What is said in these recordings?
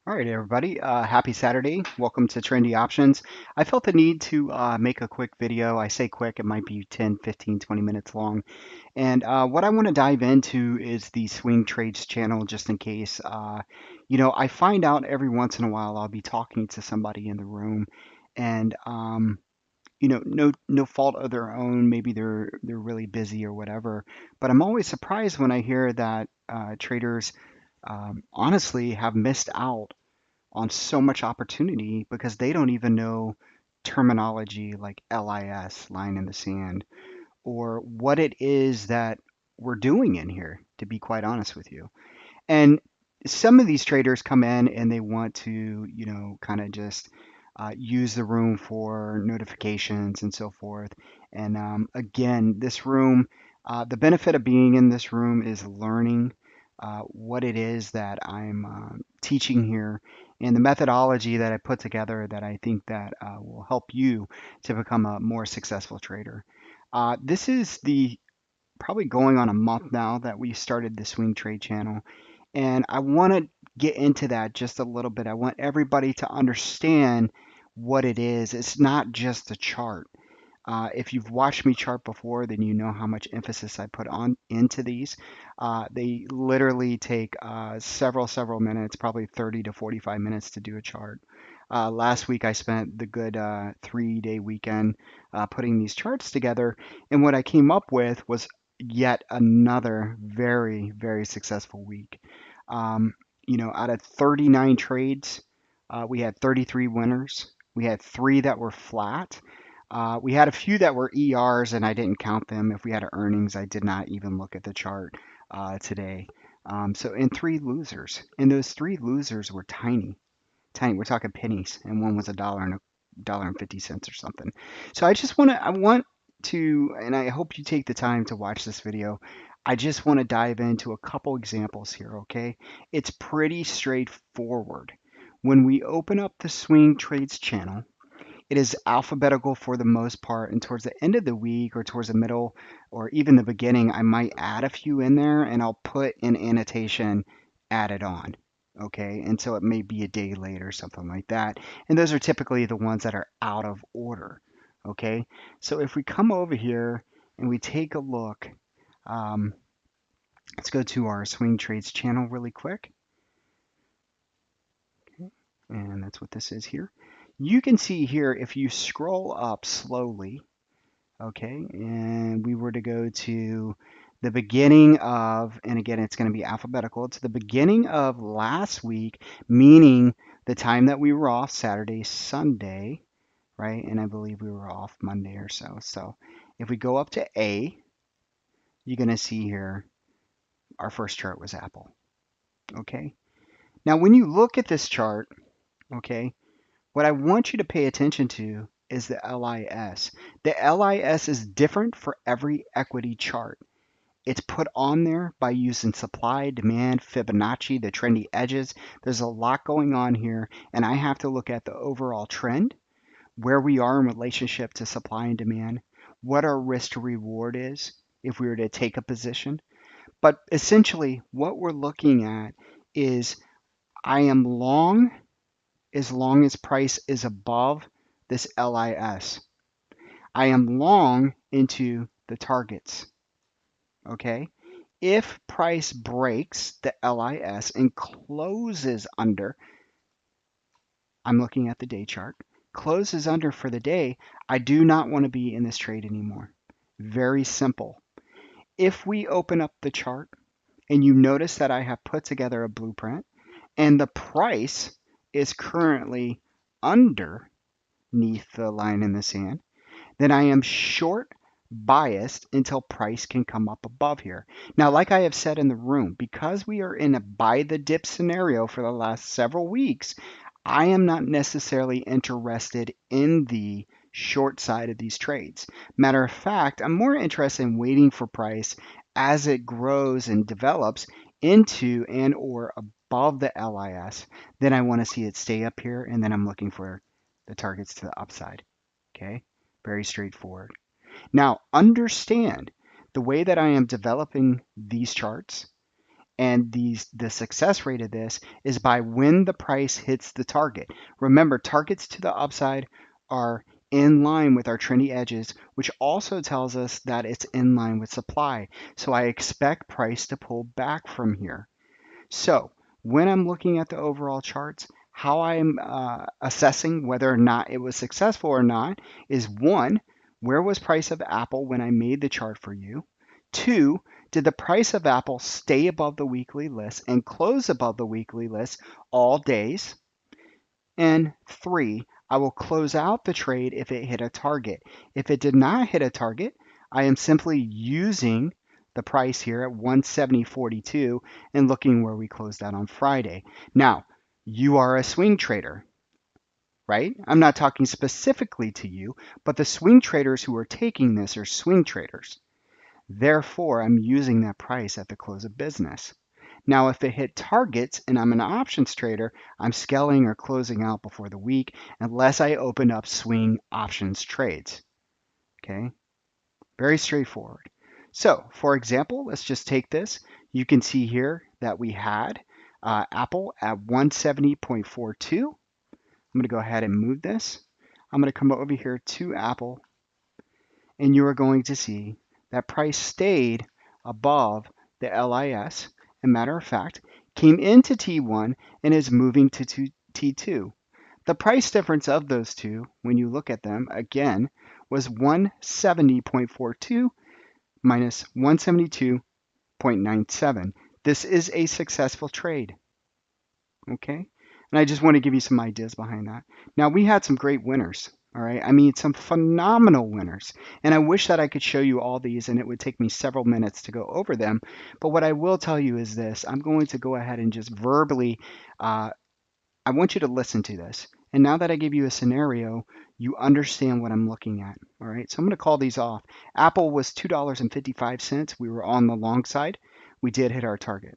All right, everybody. Happy Saturday. Welcome to Trendy Options. I felt the need to make a quick video. I say quick, it might be 10, 15, 20 minutes long. And what I want to dive into is the Swing Trades channel, just in case. I find out every once in a while I'll be talking to somebody in the room, and no fault of their own. Maybe they're really busy or whatever. But I'm always surprised when I hear that traders honestly have missed out on so much opportunity because they don't even know terminology like LIS, line in the sand, or what it is that we're doing in here, to be quite honest with you. And some of these traders come in and they want to, kind of just use the room for notifications and so forth. And again, this room, the benefit of being in this room is learning what it is that I'm teaching here and the methodology that I put together that I think that will help you to become a more successful trader. This is the probably going on a month now that we started the Swing Trade channel. And I want to get into that just a little bit. I want everybody to understand what it is. It's not just a chart. If you've watched me chart before, then you know how much emphasis I put on into these. They literally take several minutes, probably 30 to 45 minutes to do a chart. Last week I spent the good 3-day weekend putting these charts together, and what I came up with was yet another very successful week. Um, Out of 39 trades, we had 33 winners. We had 3 that were flat. We had a few that were ERs, and I didn't count them. If we had earnings, I did not even look at the chart today. And 3 losers, and those 3 losers were tiny, tiny. We're talking pennies, and one was $1.50 or something. So I want to, and I hope you take the time to watch this video. I just want to dive into a couple examples here, okay? It's pretty straightforward. When we open up the Swing Trades channel, it is alphabetical for the most part, and towards the end of the week or towards the middle or even the beginning, I might add a few in there and I'll put an annotation added on. Okay, and so it may be a day late or something like that. And those are typically the ones that are out of order. Okay, so if we come over here and we take a look, um, let's go to our Swing Trades channel really quick. And that's what this is here. You can see here if you scroll up slowly, okay, and we were to go to the beginning of, and again, it's going to be alphabetical, to the beginning of last week, meaning the time that we were off Saturday, Sunday, right? And I believe we were off Monday or so. So if we go up to A, you're going to see here our first chart was Apple, okay? Now, when you look at this chart, okay, what I want you to pay attention to is the LIS. The LIS is different for every equity chart. It's put on there by using supply, demand, Fibonacci, the trendy edges. There's a lot going on here, and I have to look at the overall trend, where we are in relationship to supply and demand, what our risk to reward is if we were to take a position. But essentially, what we're looking at is I am long as long as price is above this LIS. I am long into the targets, okay? If price breaks the LIS and closes under, I'm looking at the day chart, closes under for the day, I do not want to be in this trade anymore. Very simple. If we open up the chart and you notice that I have put together a blueprint and the price is currently underneath the line in the sand, then I am short biased until price can come up above here. Now, like I have said in the room, because we are in a buy the dip scenario for the last several weeks, I am not necessarily interested in the short side of these trades. Matter of fact, I'm more interested in waiting for price as it grows and develops into and or above the LIS. Then I want to see it stay up here, and then I'm looking for the targets to the upside. Okay, very straightforward. Now, understand the way that I am developing these charts And the success rate of this is by when the price hits the target. Remember, targets to the upside are in line with our trendy edges, which also tells us that it's in line with supply. So I expect price to pull back from here. So when I'm looking at the overall charts, how I'm assessing whether or not it was successful or not is one, where was price of Apple when I made the chart for you? Two, did the price of Apple stay above the weekly list and close above the weekly list all days? And three, I will close out the trade if it hit a target. If it did not hit a target, I am simply using the price here at 170.42 and looking where we closed out on Friday. Now, you are a swing trader, right? I'm not talking specifically to you, but the swing traders who are taking this are swing traders. Therefore, I'm using that price at the close of business. Now, if it hit targets and I'm an options trader, I'm scaling or closing out before the week unless I open up swing options trades. Okay, very straightforward. So, for example, let's just take this. You can see here that we had Apple at 170.42. I'm going to go ahead and move this. I'm going to come over here to Apple, and you are going to see that price stayed above the LIS. And matter of fact, came into T1 and is moving to T2. The price difference of those two, when you look at them again, was 170.42 minus 172.97. This is a successful trade. Okay. And I just want to give you some ideas behind that. Now, we had some great winners. All right. I mean, some phenomenal winners. And I wish that I could show you all these and it would take me several minutes to go over them. But what I will tell you is this. I'm going to go ahead and just verbally, I want you to listen to this. And now that I give you a scenario, you understand what I'm looking at. All right. So I'm going to call these off. Apple was $2.55. We were on the long side. We did hit our target.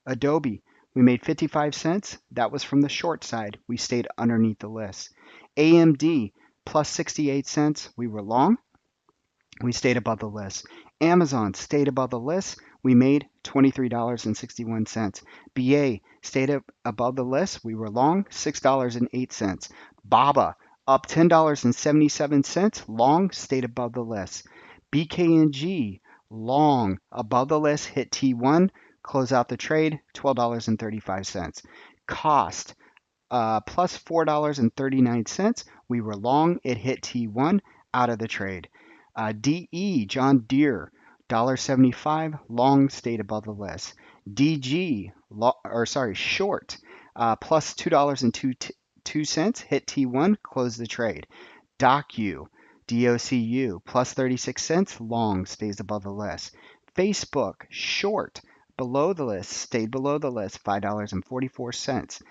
Adobe, we made 55 cents. That was from the short side. We stayed underneath the list. AMD, plus 68 cents. We were long. We stayed above the list. Amazon stayed above the list. We made $23.61. BA stayed above the list. We were long, $6.08. BABA up $10.77. Long, stayed above the list. BKNG long, above the list, hit T1, close out the trade, $12.35. Cost plus $4.39. We were long, it hit T1, out of the trade. DE, John Deere, $1.75, long, stayed above the list. DG, short, plus $2.02, hit T1, closed the trade. DOCU, plus 36 cents, long, stays above the list. Facebook, short, below the list, stayed below the list, $5.44.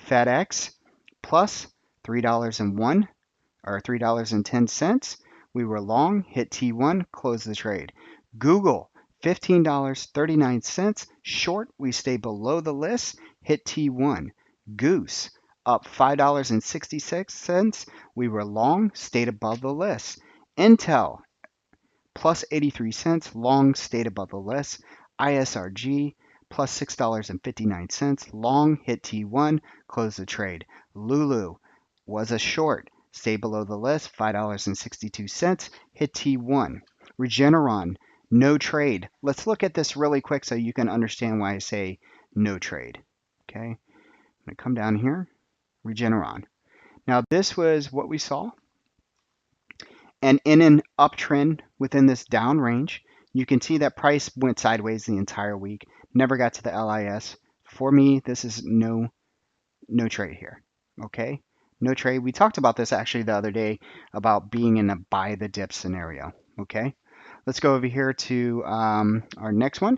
FedEx, plus $3.01 or $3.10. We were long, hit T1, closed the trade. Google, $15.39. Short, we stay below the list, hit T1. Goose, up $5.66. We were long, stayed above the list. Intel, plus 83 cents, long, stayed above the list. ISRG, plus $6.59, long, hit T1, closed the trade. Lulu was a short, stay below the list, $5.62, hit T1. Regeneron, no trade. Let's look at this really quick so you can understand why I say no trade. Okay, I'm going to come down here, Regeneron. Now this was what we saw. And in an uptrend within this down range, you can see that price went sideways the entire week, never got to the LIS. For me, this is no trade here. Okay, no trade. We talked about this actually the other day about being in a buy the dip scenario. Okay, let's go over here to our next one.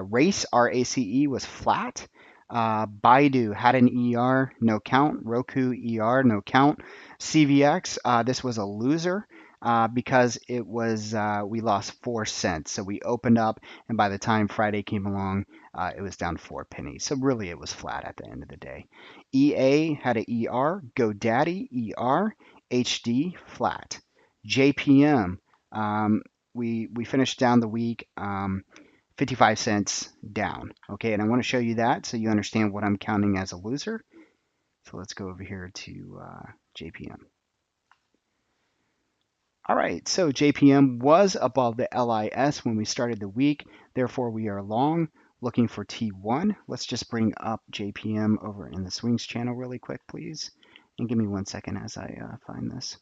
Race, RACE, was flat. Baidu had an ER, no count. Roku, ER, no count. CVX, this was a loser because it was we lost 4 cents. So we opened up, and by the time Friday came along, it was down 4 pennies. So really, it was flat at the end of the day. EA had an ER. GoDaddy, ER. HD, flat. JPM, we finished down the week. 55 cents down. Okay, and I want to show you that so you understand what I'm counting as a loser. So let's go over here to JPM. All right, so JPM was above the LIS when we started the week. Therefore, we are long, looking for T1. Let's just bring up JPM over in the swings channel really quick, please. And give me 1 second as I find this.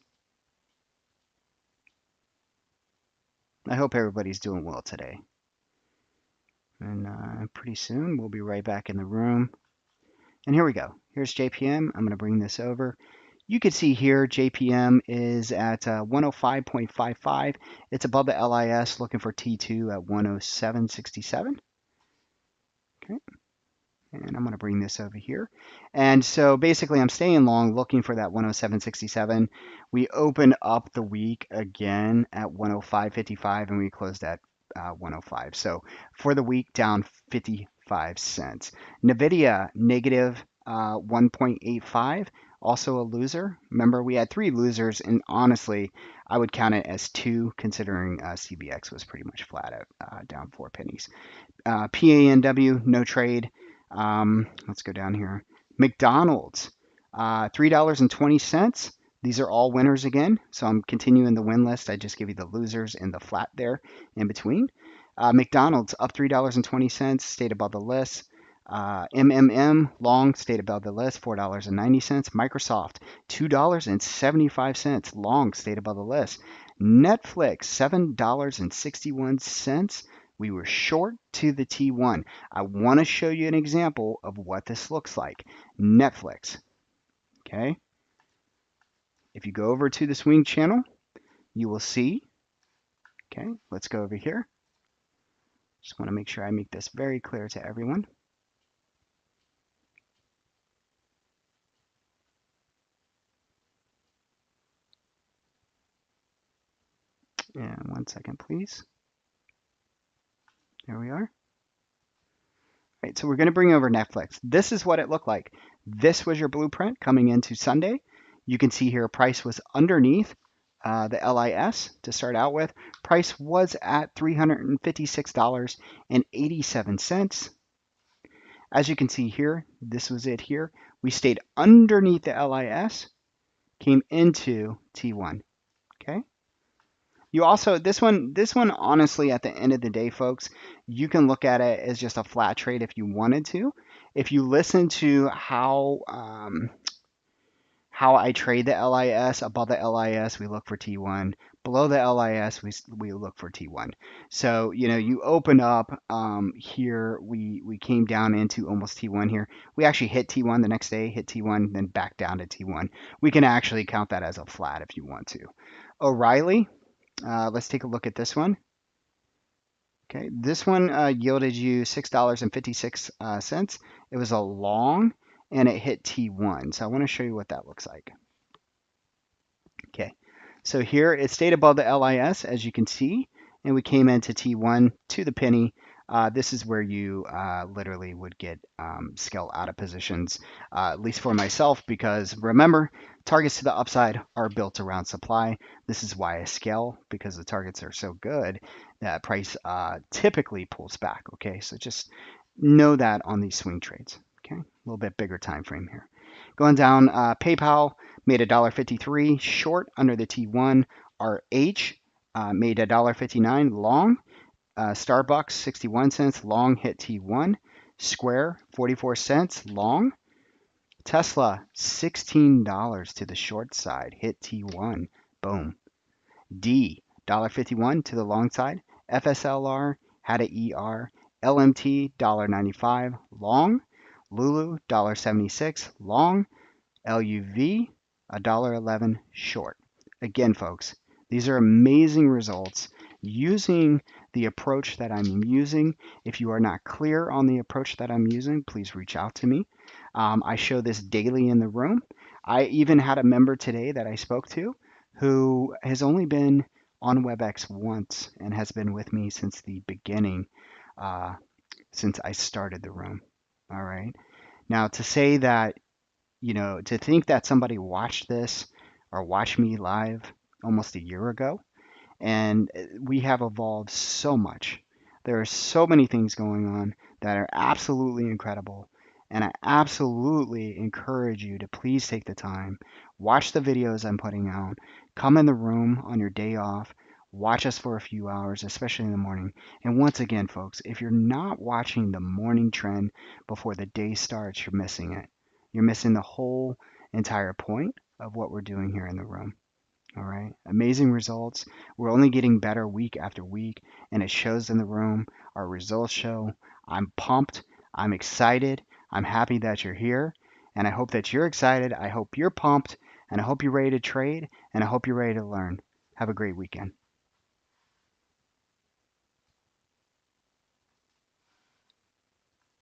I hope everybody's doing well today. And pretty soon, we'll be right back in the room. And here we go. Here's JPM. I'm going to bring this over. You can see here JPM is at 105.55. It's above the LIS, looking for T2 at 107.67. Okay, and I'm going to bring this over here. And so basically I'm staying long looking for that 107.67. We opened up the week again at 105.55 and we closed at 105. So for the week down 55 cents. NVIDIA negative 1.85. Also a loser. Remember, we had 3 losers, and honestly, I would count it as 2, considering CBX was pretty much flat out, down 4 pennies. PANW, no trade. Let's go down here. McDonald's, $3.20. These are all winners again. So I'm continuing the win list. I just give you the losers and the flat there in between. McDonald's up $3.20, stayed above the list. MMM long stayed above the list, $4.90. Microsoft, $2.75 long stayed above the list. Netflix, $7.61. We were short to the T1. I want to show you an example of what this looks like. Netflix. Okay. If you go over to the swing channel, you will see. Okay, let's go over here. Just want to make sure I make this very clear to everyone. And 1 second, please. There we are. All right, so we're going to bring over Netflix. This is what it looked like. This was your blueprint coming into Sunday. You can see here price was underneath the LIS to start out with. Price was at $356.87. As you can see here, this was it here. We stayed underneath the LIS, came into T1. Okay. You also, this one honestly, at the end of the day, folks, you can look at it as just a flat trade if you wanted to. If you listen to how I trade the LIS, above the LIS, we look for T1. Below the LIS, we look for T1. So, you open up here, we came down into almost T1 here. We actually hit T1 the next day, hit T1, then back down to T1. We can actually count that as a flat if you want to. O'Reilly, let's take a look at this one. Okay, this one yielded you $6.56. It was a long, and it hit T1. So I want to show you what that looks like. Okay, so here it stayed above the LIS, as you can see, and we came into T1 to the penny. This is where you literally would get scale out of positions, at least for myself, because remember, targets to the upside are built around supply. This is why I scale, because the targets are so good that price typically pulls back. Okay, so just know that on these swing trades. Okay, a little bit bigger time frame here. Going down, PayPal made $1.53 short under the T1. RH made $1.59 long. Starbucks 61 cents long hit T1. Square 44 cents long. Tesla $16 to the short side hit T1. Boom. D $1.51 to the long side. FSLR had an ER. LMT $1.95 long. Lulu $1.76 long. LUV $1.11 short. Again, folks, these are amazing results using the approach that I'm using. If you are not clear on the approach that I'm using, please reach out to me. I show this daily in the room. I even had a member today that I spoke to who has only been on WebEx once and has been with me since the beginning, since I started the room. All right. Now, to say that, to think that somebody watched this or watched me live almost a year ago, and we have evolved so much. There are so many things going on that are absolutely incredible. And I absolutely encourage you to please take the time, watch the videos I'm putting out, come in the room on your day off, watch us for a few hours, especially in the morning. And once again, folks, if you're not watching the morning trend before the day starts, you're missing it. You're missing the whole entire point of what we're doing here in the room. All right. Amazing results. We're only getting better week after week, and it shows in the room. Our results show. I'm pumped. I'm excited. I'm happy that you're here, and I hope that you're excited. I hope you're pumped, and I hope you're ready to trade, and I hope you're ready to learn. Have a great weekend.